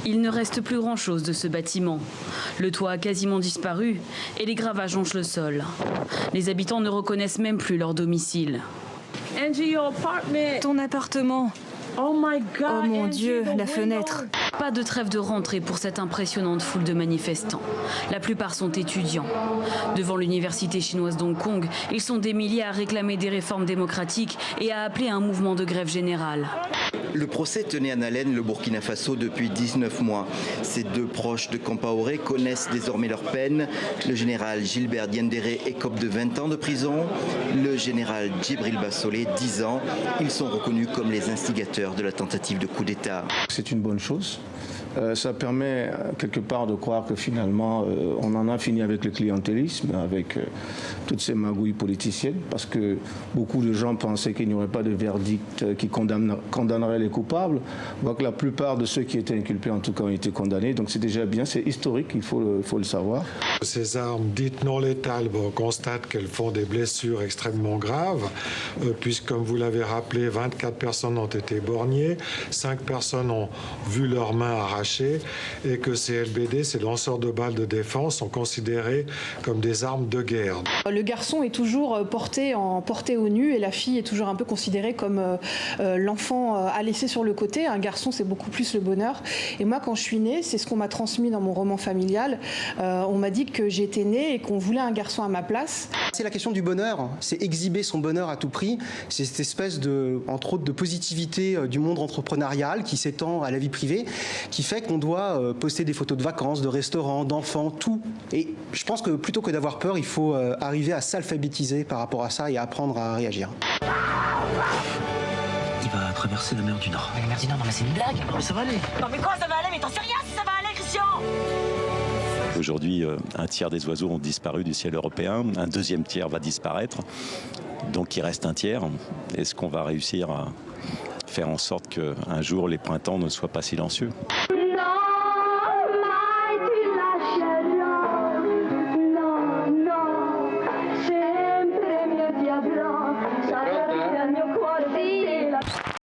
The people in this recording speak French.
Il ne reste plus grand-chose de ce bâtiment. Le toit a quasiment disparu et les gravages jonchent le sol. Les habitants ne reconnaissent même plus leur domicile. Ton appartement. Oh mon Dieu, la fenêtre. Pas de trêve de rentrée pour cette impressionnante foule de manifestants. La plupart sont étudiants. Devant l'université chinoise d'Hong Kong, ils sont des milliers à réclamer des réformes démocratiques et à appeler à un mouvement de grève générale. Le procès tenait en haleine le Burkina Faso depuis 19 mois. Ces deux proches de Compaoré connaissent désormais leur peine. Le général Gilbert Diendéré écope de 20 ans de prison. Le général Djibril Bassolé, 10 ans. Ils sont reconnus comme les instigateurs de la tentative de coup d'État. C'est une bonne chose. Ça permet quelque part de croire que finalement on en a fini avec le clientélisme, avec toutes ces magouilles politiciennes, parce que beaucoup de gens pensaient qu'il n'y aurait pas de verdict qui condamnerait les coupables. On voit que la plupart de ceux qui étaient inculpés en tout cas ont été condamnés, donc c'est déjà bien, c'est historique, il faut le savoir. Ces armes dites non létales, on constate qu'elles font des blessures extrêmement graves, puisque comme vous l'avez rappelé, 24 personnes ont été éborgnées, 5 personnes ont vu leurs mains arrachées, et que ces LBD, ces lanceurs de balles de défense, sont considérés comme des armes de guerre. Le garçon est toujours porté au nu et la fille est toujours un peu considérée comme l'enfant à laisser sur le côté. Un garçon, c'est beaucoup plus le bonheur. Et moi, quand je suis née, c'est ce qu'on m'a transmis dans mon roman familial. On m'a dit que j'étais née et qu'on voulait un garçon à ma place. C'est la question du bonheur, c'est exhiber son bonheur à tout prix. C'est cette espèce entre autres, de positivité du monde entrepreneurial qui s'étend à la vie privée, qui fait qu'on doit poster des photos de vacances, de restaurants, d'enfants, tout. Et je pense que plutôt que d'avoir peur, il faut arriver à s'alphabétiser par rapport à ça et apprendre à réagir. Il va traverser la mer du Nord. Mais la mer du Nord, non mais c'est une blague. Non mais ça va aller. Non mais quoi ça va aller? Mais t'en sais rien si ça va aller, Christian! Aujourd'hui, un tiers des oiseaux ont disparu du ciel européen, un deuxième tiers va disparaître, donc il reste un tiers. Est-ce qu'on va réussir à faire en sorte qu'un jour les printemps ne soient pas silencieux ?